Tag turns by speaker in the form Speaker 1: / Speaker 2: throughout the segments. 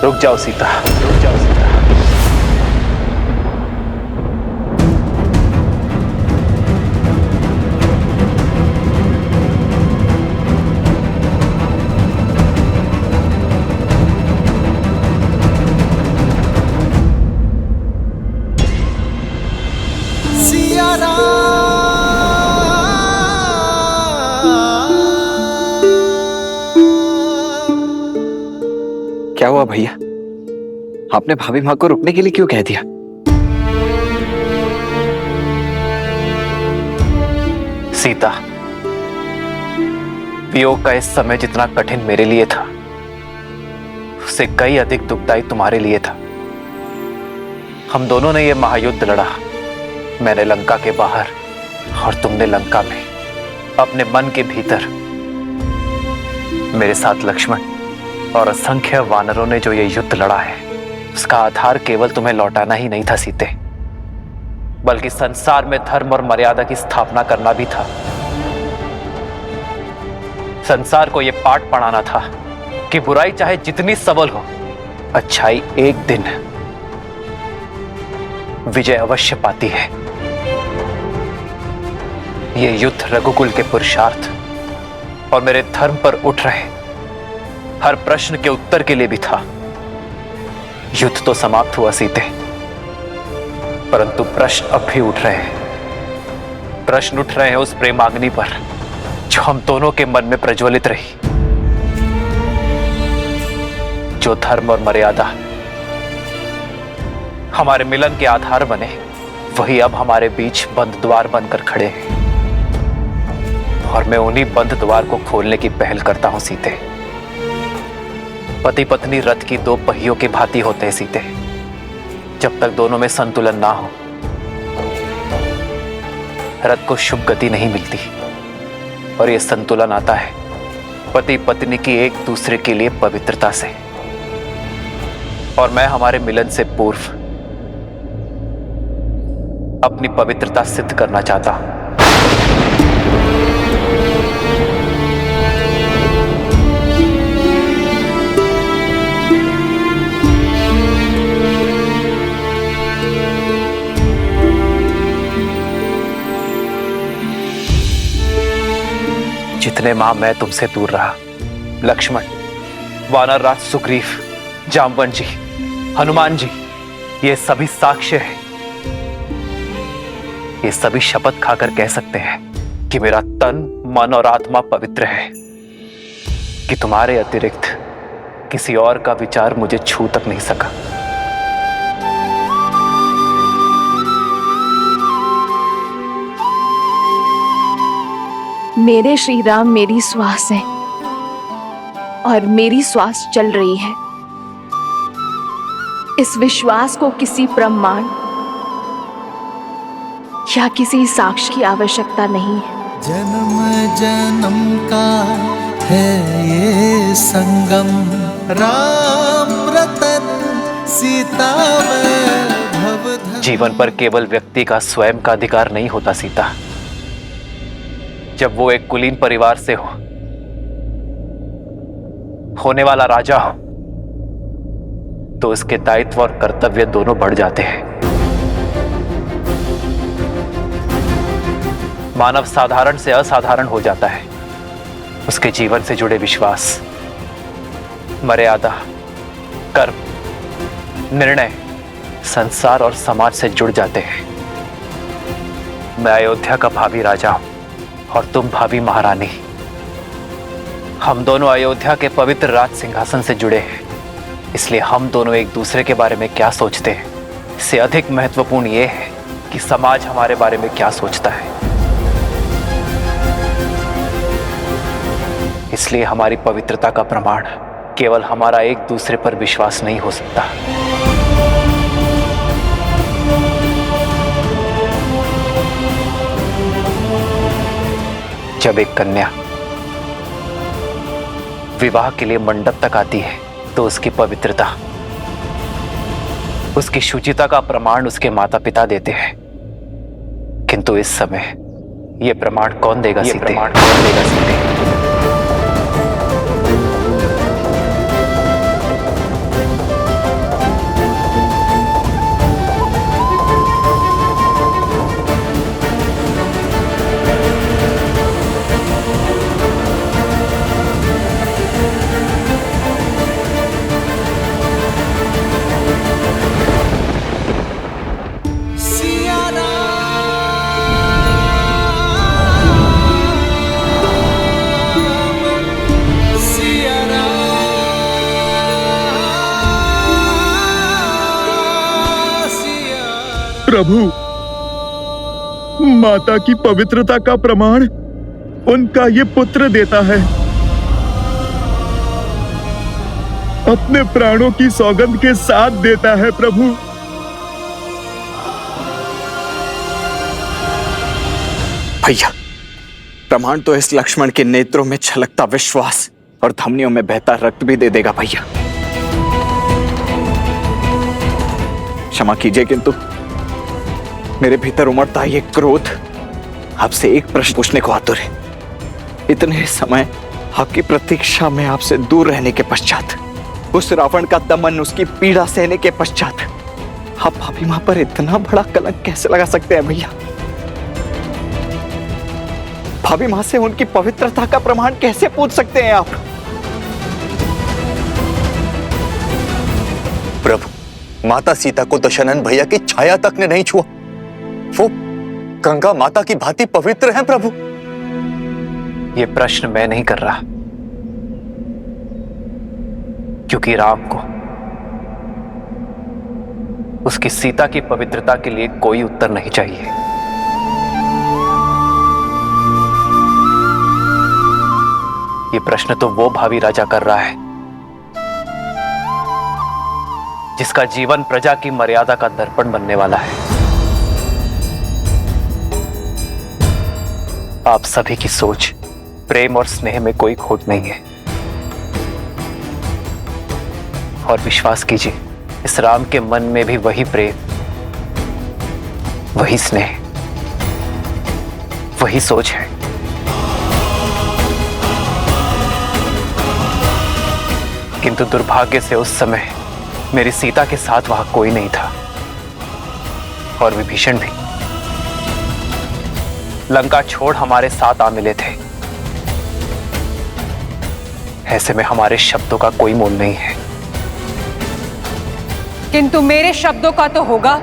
Speaker 1: रुक जाओ सीता, रुक जाओ सीता।
Speaker 2: क्या हुआ भैया? आपने भाभी माँ को रुकने के लिए क्यों कह दिया?
Speaker 1: सीता, वियोग का इस समय जितना कठिन मेरे लिए था, उससे कई अधिक दुखदायी तुम्हारे लिए था। हम दोनों ने यह महायुद्ध लड़ा, मैंने लंका के बाहर और तुमने लंका में, अपने मन के भीतर। मेरे साथ लक्ष्मण और असंख्य वानरों ने जो ये युद्ध लड़ा है, उसका आधार केवल तुम्हें लौटाना ही नहीं था सीते, बल्कि संसार में धर्म और मर्यादा की स्थापना करना भी था। संसार को यह पाठ पढ़ाना था कि बुराई चाहे जितनी सबल हो, अच्छाई एक दिन विजय अवश्य पाती है। यह युद्ध रघुकुल के पुरुषार्थ और मेरे धर्म पर उठ रहे हर प्रश्न के उत्तर के लिए भी था। युद्ध तो समाप्त हुआ सीते, परंतु प्रश्न अब भी उठ रहे हैं। प्रश्न उठ रहे हैं उस प्रेमाग्नि पर जो हम दोनों के मन में प्रज्वलित रही। जो धर्म और मर्यादा हमारे मिलन के आधार बने, वही अब हमारे बीच बंद द्वार बनकर खड़े हैं, और मैं उन्हीं बंद द्वार को खोलने की पहल करता हूं सीते। पति पत्नी रथ की दो पहियों की भांति होते हैं सीते। जब तक दोनों में संतुलन ना हो, रथ को शुभ गति नहीं मिलती। और यह संतुलन आता है पति पत्नी की एक दूसरे के लिए पवित्रता से। और मैं हमारे मिलन से पूर्व अपनी पवित्रता सिद्ध करना चाहता हूं। जितने माह मैं तुमसे दूर रहा, लक्ष्मण, वानर राज सुग्रीव, जामवन जी, हनुमान जी, ये सभी साक्ष्य हैं। ये सभी शपथ खाकर कह सकते हैं कि मेरा तन, मन और आत्मा पवित्र है, कि तुम्हारे अतिरिक्त किसी और का विचार मुझे छू तक नहीं सका।
Speaker 3: मेरे श्री राम मेरी श्वास है और मेरी श्वास चल रही है। इस विश्वास को किसी प्रमाण या किसी साक्ष्य की आवश्यकता नहीं है।
Speaker 4: जन्म जन्म का है ये संगम, राम रतन सीता वैभव।
Speaker 1: जीवन पर केवल व्यक्ति का स्वयं का अधिकार नहीं होता सीता। जब वो एक कुलीन परिवार से हो, होने वाला राजा हो, तो उसके दायित्व और कर्तव्य दोनों बढ़ जाते हैं। मानव साधारण से असाधारण हो जाता है। उसके जीवन से जुड़े विश्वास, मर्यादा, कर्म, निर्णय संसार और समाज से जुड़ जाते हैं। मैं अयोध्या का भावी राजा हूं और तुम भावी महारानी। हम दोनों अयोध्या के पवित्र राज सिंहासन से जुड़े हैं, इसलिए हम दोनों एक दूसरे के बारे में क्या सोचते हैं, इससे अधिक महत्वपूर्ण यह है कि समाज हमारे बारे में क्या सोचता है। इसलिए हमारी पवित्रता का प्रमाण केवल हमारा एक दूसरे पर विश्वास नहीं हो सकता। जब एक कन्या विवाह के लिए मंडप तक आती है, तो उसकी पवित्रता, उसकी शुचिता का प्रमाण उसके माता पिता देते हैं। किंतु इस समय यह प्रमाण कौन देगा सीते?
Speaker 5: प्रभु, माता की पवित्रता का प्रमाण उनका ये पुत्र देता है। अपने प्राणों की सौगंध के साथ देता है प्रभु।
Speaker 2: भैया, प्रमाण तो इस लक्ष्मण के नेत्रों में छलकता विश्वास और धमनियों में बहता रक्त भी दे देगा भैया। क्षमा कीजिए, किंतु मेरे भीतर उमड़ता ये क्रोध आपसे एक प्रश्न पूछने को आतुर है। इतने समय आपकी प्रतीक्षा में आपसे दूर रहने के पश्चात, उस रावण का दमन, उसकी पीड़ा सहने के पश्चात, आप भाभी मां पर इतना बड़ा कलंक कैसे लगा सकते हैं भैया? भाभी मां से उनकी पवित्रता का प्रमाण कैसे पूछ सकते हैं आप?
Speaker 6: प्रभु, माता सीता को दशरथ भैया की छाया तक ने नहीं छुआ। वो गंगा माता की भांति पवित्र हैं प्रभु।
Speaker 1: ये प्रश्न मैं नहीं कर रहा, क्योंकि राम को उसकी सीता की पवित्रता के लिए कोई उत्तर नहीं चाहिए। ये प्रश्न तो वो भावी राजा कर रहा है जिसका जीवन प्रजा की मर्यादा का दर्पण बनने वाला है। आप सभी की सोच, प्रेम और स्नेह में कोई खोट नहीं है। और विश्वास कीजिए, इस राम के मन में भी वही प्रेम, वही स्नेह, वही सोच है। किंतु दुर्भाग्य से उस समय मेरी सीता के साथ वहां कोई नहीं था, और विभीषण भी लंका छोड़ हमारे साथ आ मिले थे। ऐसे में हमारे शब्दों का कोई मोल नहीं है।
Speaker 7: किंतु मेरे शब्दों का तो होगा।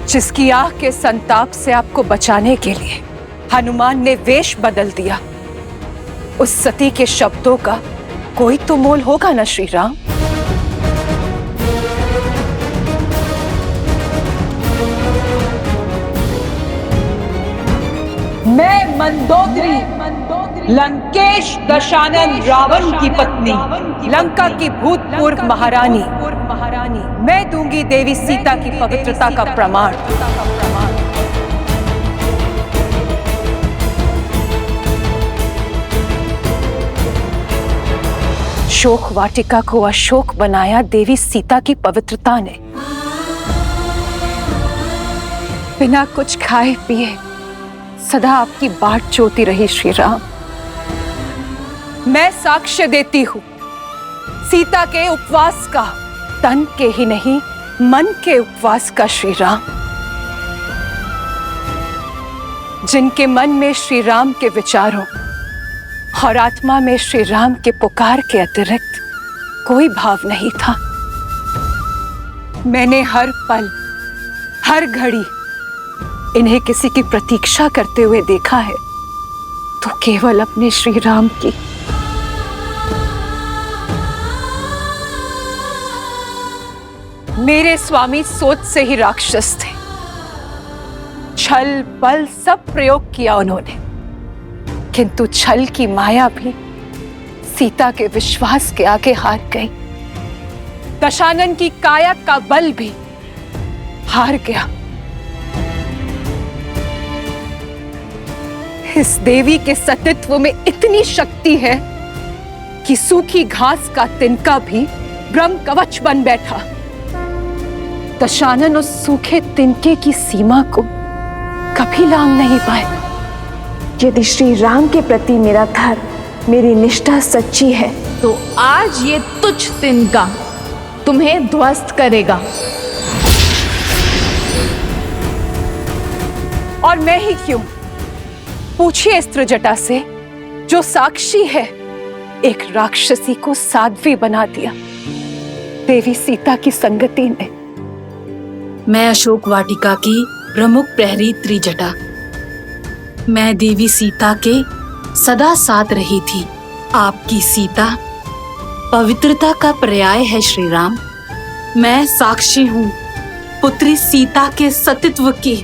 Speaker 7: जिसकी आह के संताप से आपको बचाने के लिए हनुमान ने वेश बदल दिया, उस सती के शब्दों का कोई तो मोल होगा ना श्री राम? मैं मंदोदरी, लंकेश दशानन रावण की पत्नी, लंका की भूतपूर्व महारानी, मैं दूंगी देवी सीता की पवित्रता का प्रमाण। शोक वाटिका को अशोक बनाया देवी सीता की पवित्रता ने। बिना कुछ खाए पिए सदा आपकी बाट जोती रही श्री राम। मैं साक्ष्य देती हूं सीता के उपवास का, तन के ही नहीं मन के उपवास का श्री राम। जिनके मन में श्री राम के विचारों और आत्मा में श्री राम के पुकार के अतिरिक्त कोई भाव नहीं था। मैंने हर पल, हर घड़ी इन्हें किसी की प्रतीक्षा करते हुए देखा है, तो केवल अपने श्री राम की। मेरे स्वामी सोच से ही राक्षस थे। छल बल सब प्रयोग किया उन्होंने, किंतु छल की माया भी सीता के विश्वास के आगे हार गई। दशानन की काया का बल भी हार गया। इस देवी के सतीत्व में इतनी शक्ति है कि सूखी घास का तिनका भी ब्रह्म कवच बन बैठा। दशानन उस सूखे तिनके की सीमा को कभी लांघ नहीं पाए।
Speaker 3: यदि श्री राम के प्रति मेरा धर्म, मेरी निष्ठा सच्ची है,
Speaker 8: तो आज ये तुच्छ तिनका तुम्हें ध्वस्त करेगा।
Speaker 7: और मैं ही क्यों? पूछिए इस त्रिजटा से, जो साक्षी है, एक राक्षसी को साध्वी बना दिया देवी सीता की संगति ने।
Speaker 9: मैं अशोक वाटिका की प्रमुख प्रहरी त्रिजटा, मैं देवी सीता के सदा साथ रही थी। आपकी सीता पवित्रता का पर्याय है श्री राम। मैं साक्षी हूँ पुत्री सीता के सतीत्व की।